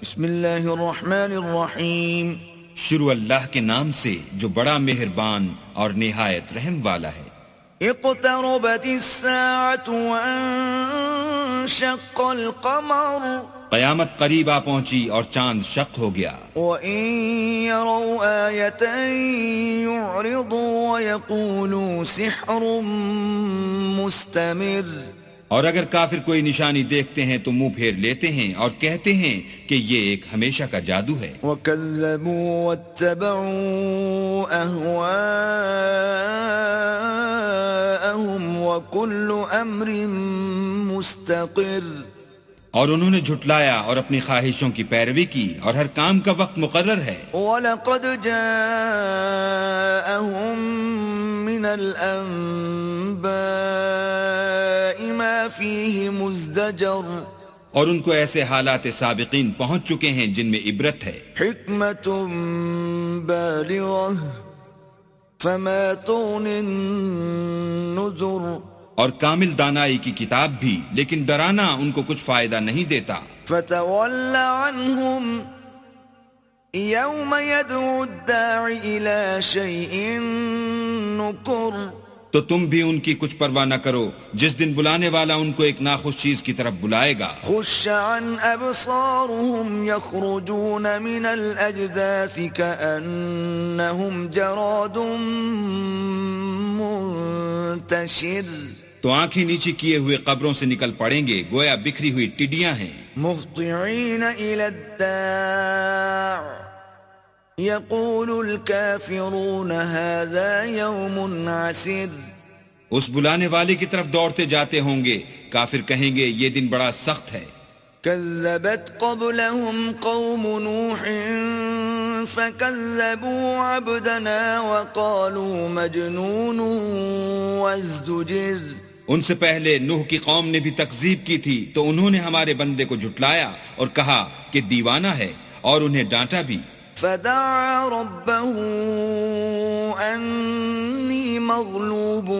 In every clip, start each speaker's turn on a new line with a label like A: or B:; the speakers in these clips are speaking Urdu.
A: بسم اللہ الرحمن الرحیم.
B: شروع اللہ کے نام سے جو بڑا مہربان اور نہایت رحم والا ہے.
A: اقتربت الساعة وانشق القمر.
B: قیامت قریب آ پہنچی اور چاند شق ہو گیا.
A: وَإِن يَرَوْا آيَةً يُعْرِضُوا وَيَقُولُوا سِحْرٌ مُسْتَمِرٌ.
B: اور اگر کافر کوئی نشانی دیکھتے ہیں تو منہ پھیر لیتے ہیں اور کہتے ہیں کہ یہ ایک ہمیشہ کا جادو ہے.
A: وَكَذَّبُوا وَاتَّبَعُوا أَهْوَاءَهُمْ وَكُلُّ أَمْرٍ مُسْتَقِرٌ.
B: اور انہوں نے جھٹلایا اور اپنی خواہشوں کی پیروی کی اور ہر کام کا وقت مقرر ہے.
A: وَلَقَدْ جَاءَهُمْ مِنَ الْأَنْبَاءِ مَا فِيهِ مُزْدَجَرٌ.
B: اور ان کو ایسے حالات سابقین پہنچ چکے ہیں جن میں عبرت ہے.
A: حِكْمَةٌ بَالِغَةٌ فَمَا تُغْنِ النُّذُرُ.
B: اور کامل دانائی کی کتاب بھی، لیکن ڈرانا ان کو کچھ فائدہ نہیں دیتا.
A: فَتَوَلَّ عَنْهُمْ يَوْمَ يَدْعُ الدَّاعِ إِلَى شَيْءٍ نُكُرٍ.
B: تو تم بھی ان کی کچھ پرواہ نہ کرو جس دن بلانے والا ان کو ایک ناخوش چیز کی طرف بلائے گا.
A: خُشَّ عَنْ أَبْصَارُهُمْ يَخْرُجُونَ مِنَ الْأَجْدَاثِ كَأَنَّهُمْ جَرَادٌ مُنْتَشِرٌ.
B: تو آنکھیں نیچی کیے ہوئے قبروں سے نکل پڑیں گے گویا بکھری ہوئی ٹڈیاں ہیں.
A: مُهْطِعِينَ إِلَى الدَّاعِ يَقُولُ الْكَافِرُونَ هَذَا يَوْمٌ عَسِرٌ.
B: اس بلانے والے کی طرف دوڑتے جاتے ہوں گے، کافر کہیں گے یہ دن بڑا سخت ہے.
A: كذبت قبلهم قوم نوح فكذبوا عبدنا وقالوا مجنون وازدجر.
B: ان سے پہلے نوح کی قوم نے بھی تکذیب کی تھی تو انہوں نے ہمارے بندے کو جھٹلایا اور کہا کہ دیوانہ ہے، اور انہیں ڈانٹا بھی.
A: فدعا ربه أني مغلوب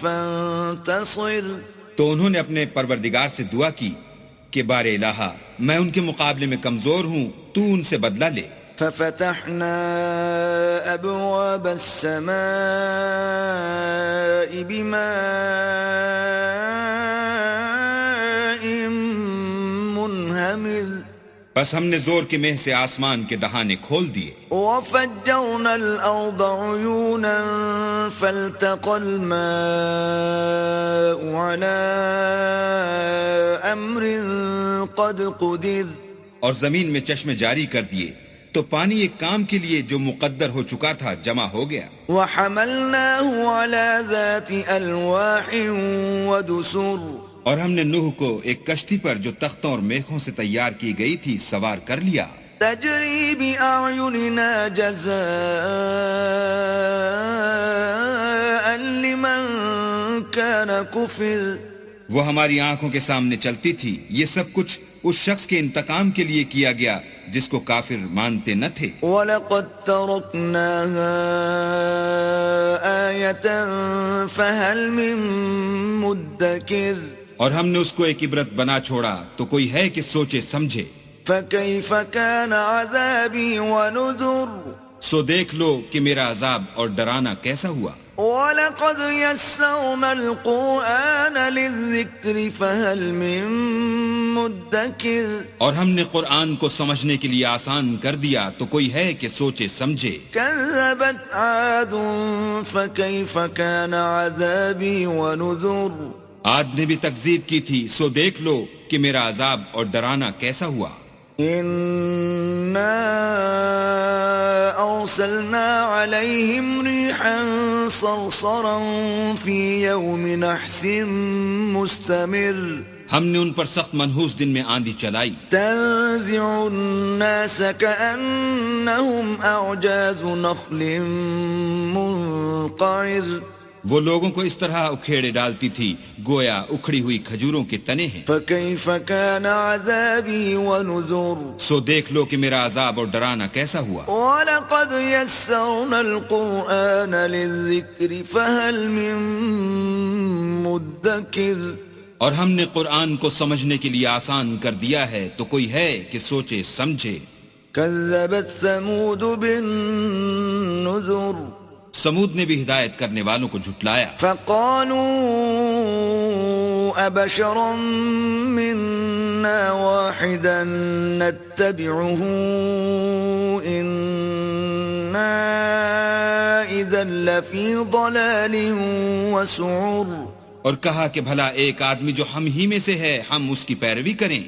A: فانتصر.
B: تو انہوں نے اپنے پروردگار سے دعا کی کہ بار الہا میں ان کے مقابلے میں کمزور ہوں، تو ان سے بدلہ لے.
A: ففتحنا أبواب السماء بماء منهمر.
B: بس ہم نے زور کے مہ سے آسمان کے دہانے کھول دیے.
A: وفجرنا الأرض عيونا فالتقى الماء على أمر قد قدر.
B: اور زمین میں چشمے جاری کر دیے تو پانی ایک کام کے لیے جو مقدر ہو چکا تھا جمع ہو گیا.
A: وحملناه على ذات ألواح ودسر.
B: اور ہم نے نوح کو ایک کشتی پر جو تختوں اور میخوں سے تیار کی گئی تھی سوار کر لیا.
A: تجری بأعيننا جزاء لمن كان كفر.
B: وہ ہماری آنکھوں کے سامنے چلتی تھی. یہ سب کچھ اس شخص کے انتقام کے لیے کیا گیا جس کو کافر مانتے نہ تھے.
A: وَلَقَدْ تَرَكْنَاهَا آيَةً فَهَلْ مِن مُدَّكِرٍ.
B: اور ہم نے اس کو ایک عبرت بنا چھوڑا تو کوئی ہے کہ سوچے سمجھے.
A: فَكَيْفَ كَانَ عَذَابِي وَنُذُرِ.
B: سو دیکھ لو کہ میرا عذاب اور ڈرانا کیسا ہوا.
A: وَلَقَدْ يَسَّرْنَا الْقُرْآنَ لِلذِّكْرِ فَهَلْ مِن مُدَّكِرٍ.
B: اور ہم نے قرآن کو سمجھنے کے لیے آسان کر دیا تو کوئی ہے کہ سوچے سمجھے.
A: كَذَّبَتْ عَادٌ فَكَيْفَ كَانَ عَذَابِي وَنُذُرِ.
B: عاد نے بھی تکذیب کی تھی سو دیکھ لو کہ میرا عذاب اور ڈرانا کیسا ہوا.
A: إِنَّا أَرْسَلْنَا عَلَيْهِمْ رِيحًا صَرْصَرًا فِي يَوْمِ نَحْسٍ مُسْتَمِرٍ.
B: ہم نے ان پر سخت منحوس دن میں آندھی چلائی.
A: تَنزِعُ النَّاسَ كَأَنَّهُمْ أَعْجَازُ نَخْلٍ مُنقَعِرٍ.
B: وہ لوگوں کو اس طرح اکھیڑے ڈالتی تھی گویا اکھڑی ہوئی کھجوروں کے تنے ہیں.
A: فَكَيْفَ كَانَ عَذَابِي وَنُذُرِ.
B: سو دیکھ لو کہ میرا عذاب اور ڈرانا کیسا ہوا.
A: وَلَقَدْ يَسَّرْنَا الْقُرْآنَ لِلذِّكْرِ فَهَلْ مِن مُدَّكِرٍ.
B: اور ہم نے قرآن کو سمجھنے کے لیے آسان کر دیا ہے تو کوئی ہے کہ سوچے سمجھے.
A: كذبت ثمود بالنذر
B: سمود نے بھی ہدایت کرنے والوں کو جھٹلایا.
A: فقالوا أبشرا منا واحدا نتبعه إنا إذا لفي ضلال وسعر.
B: اور کہا کہ بھلا ایک آدمی جو ہم ہی میں سے ہے ہم اس کی پیروی کریں،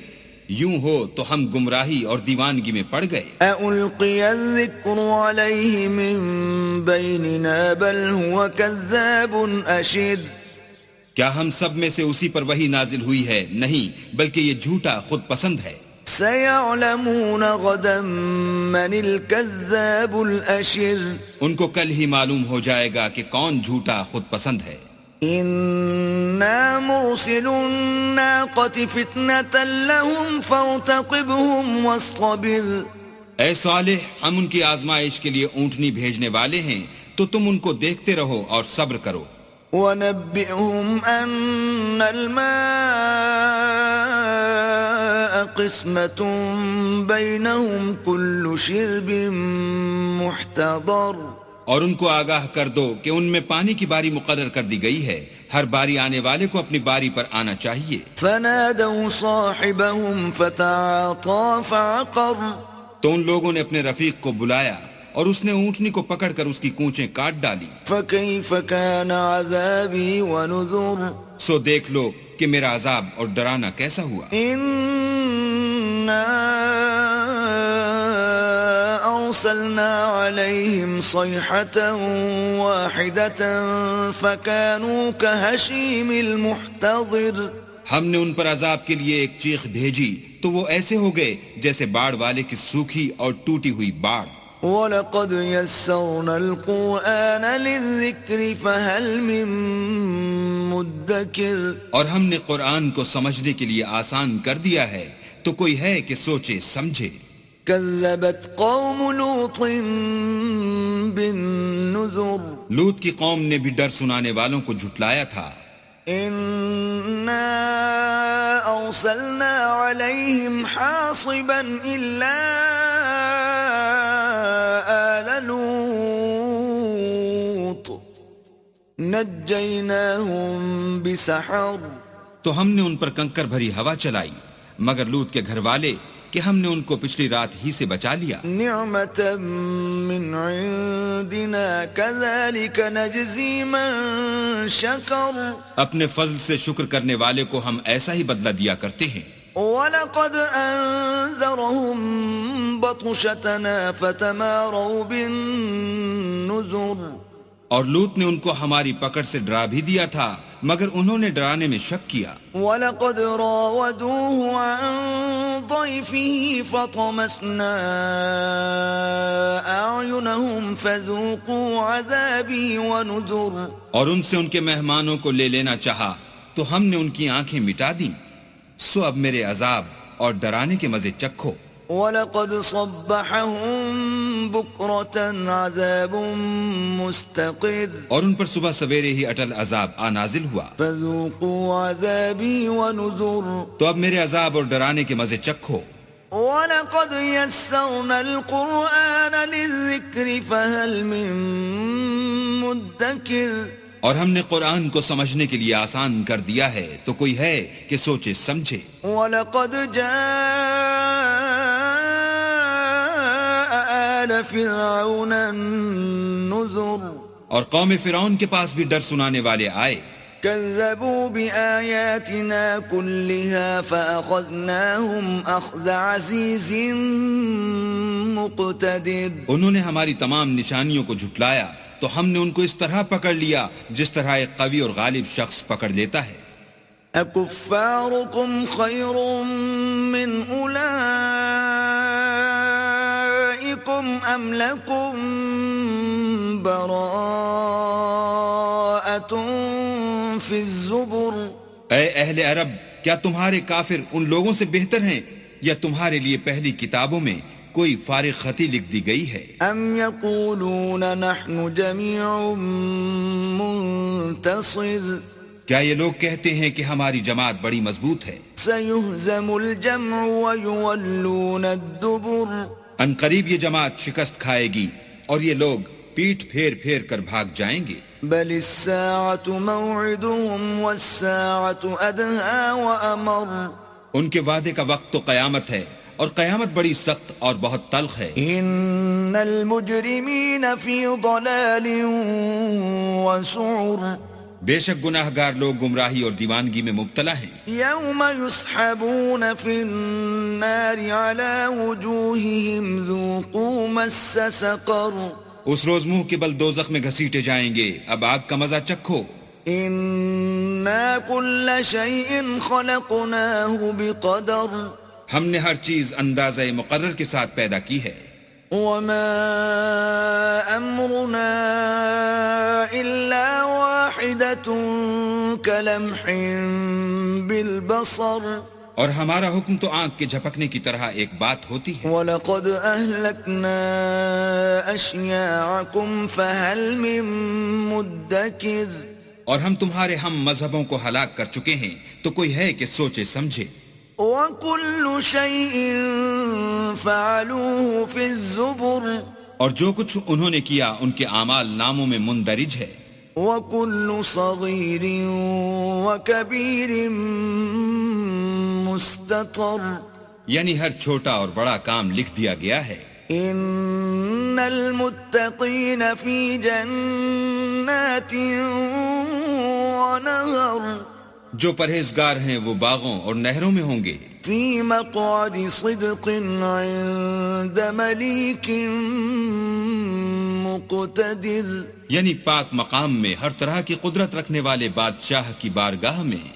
B: یوں ہو تو ہم گمراہی اور دیوانگی میں پڑ گئے.
A: أَأُلْقِيَ الذِّكْرُ عَلَيْهِ مِن بَيْنِنَا بَلْ هُوَ كَذَّابٌ أَشِرٌ.
B: کیا ہم سب میں سے اسی پر وحی نازل ہوئی ہے؟ نہیں، بلکہ یہ جھوٹا خود پسند ہے.
A: سَيَعْلَمُونَ غَدًا مَنِ الْكَذَّابُ الْأَشِرُ.
B: ان کو کل ہی معلوم ہو جائے گا کہ کون جھوٹا خود پسند ہے.
A: إِنَّا مُرْسِلُو النَّاقَةِ فِتْنَةً لَهُمْ فَارْتَقِبْهُمْ وَاصْطَبِرْ.
B: اے صالح، ہم ان کی آزمائش کے لیے اونٹنی بھیجنے والے ہیں تو تم ان کو دیکھتے رہو اور صبر کرو.
A: وَنَبِّئْهُمْ أَنَّ الْمَاءَ قِسْمَةٌ بَيْنَهُمْ كُلُّ شِرْبٍ مُحْتَضَرٌ.
B: اور ان کو آگاہ کر دو کہ ان میں پانی کی باری مقرر کر دی گئی ہے، ہر باری آنے والے کو اپنی باری پر آنا چاہیے.
A: فَنَادَوْا صَاحِبَهُمْ فَتَعَاطَىٰ فَعَقَرَ.
B: تو ان لوگوں نے اپنے رفیق کو بلایا اور اس نے اونٹنی کو پکڑ کر اس کی کونچیں کاٹ ڈالی.
A: فَكَيْفَ كَانَ عَذَابِي وَنُذُرِ.
B: سو دیکھ لو کہ میرا عذاب اور ڈرانا کیسا ہوا.
A: إِنَّا أَرْسَلْنَا عَلَيْهِمْ صَيْحَةً وَاحِدَةً فَكَانُوا كَهَشِيمِ الْمُحْتَظِرِ.
B: ہم نے ان پر عذاب کے لیے ایک چیخ بھیجی تو وہ ایسے ہو گئے جیسے باڑ والے کی سوکھی اور ٹوٹی ہوئی باڑ.
A: وَلَقَدْ يَسَّرْنَا الْقُرْآنَ لِلذِّكْرِ فَهَلْ مِن مُدَّكِرٍ.
B: اور ہم نے قرآن کو سمجھنے کے لیے آسان کر دیا ہے تو کوئی ہے کہ سوچے سمجھے.
A: كذبت قوم لوط بالنذر.
B: لوط کی قوم نے بھی ڈر سنانے والوں کو جھٹلایا تھا.
A: إنا أرسلنا عليهم حاصبا إلا آل لوط نجيناهم بسحر.
B: تو ہم نے ان پر کنکر بھری ہوا چلائی مگر لوط کے گھر والے کہ ہم نے ان کو پچھلی رات ہی سے بچا لیا.
A: نعمة من عندنا كذلك نجزي من شكر.
B: اپنے فضل سے شکر کرنے والے کو ہم ایسا ہی بدلہ دیا کرتے ہیں.
A: وَلَقَدْ أَنذَرَهُمْ بَطْشَتَنَا فَتَمَارَوْا بِالنُّذُرِ.
B: اور لوط نے ان کو ہماری پکڑ سے ڈرا بھی دیا تھا مگر انہوں نے ڈرانے میں شک کیا.
A: وَلَقَدْ رَاوَدُوهُ عَنْ ضَيْفِهِ فَطَمَسْنَا أَعْيُنَهُمْ فَذُوقُوا عَذَابِي وَنُذُرِ.
B: اور ان سے ان کے مہمانوں کو لے لینا چاہا تو ہم نے ان کی آنکھیں مٹا دی، سو اب میرے عذاب اور ڈرانے کے مزے چکھو.
A: وَلَقَدْ صَبَّحَهُمْ بُكْرَةً عَذَابٌ مُسْتَقِرٌ.
B: اور ان پر صبح سویرے ہی اٹل عذاب نازل ہوا.
A: فَذُوقُوا عَذَابِي وَنُذُرِ.
B: تو اب میرے عذاب اور ڈرانے کے مزے چکھو.
A: وَلَقَدْ يَسَّرْنَا الْقُرْآنَ لِلذِّكْرِ فَهَلْ مِن مُدَّكِرٍ.
B: اور ہم نے قرآن کو سمجھنے کے لیے آسان کر دیا ہے تو کوئی ہے کہ سوچے سمجھے.
A: وَلَقَدْ جَاءَ آلَ فِرْعَوْنَ النُّذُرُ.
B: اور قوم فرعون کے پاس بھی ڈر سنانے والے آئے.
A: كَذَّبُوا بِآيَاتِنَا كُلِّهَا فَأَخَذْنَاهُمْ أَخْذَ عَزِيزٍ مُقْتَدِرٍ.
B: انہوں نے ہماری تمام نشانیوں کو جھٹلایا تو ہم نے ان کو اس طرح پکڑ لیا جس طرح ایک قوی اور غالب شخص پکڑ لیتا ہے.
A: أَكُفَّارُكُمْ خَيْرٌ مِّنْ أُولَئِكُمْ أَمْ لَكُمْ بَرَاءَةٌ فِي الزُّبُرِ.
B: اے اہل عرب، کیا تمہارے کافر ان لوگوں سے بہتر ہیں یا تمہارے لیے پہلی کتابوں میں کوئی فارغ خطی لکھ دی گئی ہے؟
A: ام یقولون نحن جمیع منتصر.
B: کیا یہ لوگ کہتے ہیں کہ ہماری جماعت بڑی مضبوط ہے؟
A: سيهزم الجمع ويولون الدبر
B: ان قریب یہ جماعت شکست کھائے گی اور یہ لوگ پیٹھ پھیر پھیر کر بھاگ جائیں گے.
A: بل الساعة موعدهم والساعة أدهى وأمر
B: ان کے وعدے کا وقت تو قیامت ہے اور قیامت بڑی سخت اور بہت تلخ ہے.
A: إن المجرمين في ضلال وسعر
B: بے شک گناہ گار لوگ گمراہی اور دیوانگی میں مبتلا ہیں.
A: يوم يسحبون في النار على وجوههم ذوقوا مس سقر
B: اس روز منہ کے بل دوزخ میں گھسیٹے جائیں گے، اب آگ کا مزہ چکھو.
A: إنا كل شيء خلقناه بقدر
B: ہم نے ہر چیز اندازہ مقرر کے ساتھ پیدا کی ہے.
A: وما أمرنا إلا واحدة كلمح بالبصر
B: اور ہمارا حکم تو آنکھ کے جھپکنے کی طرح ایک بات ہوتی ہے.
A: وَلَقَدْ أَهْلَكْنَا أَشْيَاعَكُمْ فَهَلْ مِن مُدَّكِرٍ
B: اور ہم تمہارے ہم مذہبوں کو ہلاک کر چکے ہیں، تو کوئی ہے کہ سوچے سمجھے.
A: وَكُلُّ شَيْءٍ فَعَلُوهُ فِي الزُّبُرِ
B: اور جو کچھ انہوں نے کیا ان کے اعمال ناموں میں مندرج ہے.
A: وَكُلُّ صَغِيرٍ وَكَبِيرٍ مُسْتَطَرٍ
B: یعنی ہر چھوٹا اور بڑا کام لکھ دیا گیا ہے.
A: ان المتقین فی جنات ونہر
B: جو پرہیزگار ہیں وہ باغوں اور نہروں میں ہوں گے.
A: فی مقعد صدق عند ملیک مقتدر
B: یعنی پاک مقام میں ہر طرح کی قدرت رکھنے والے بادشاہ کی بارگاہ میں.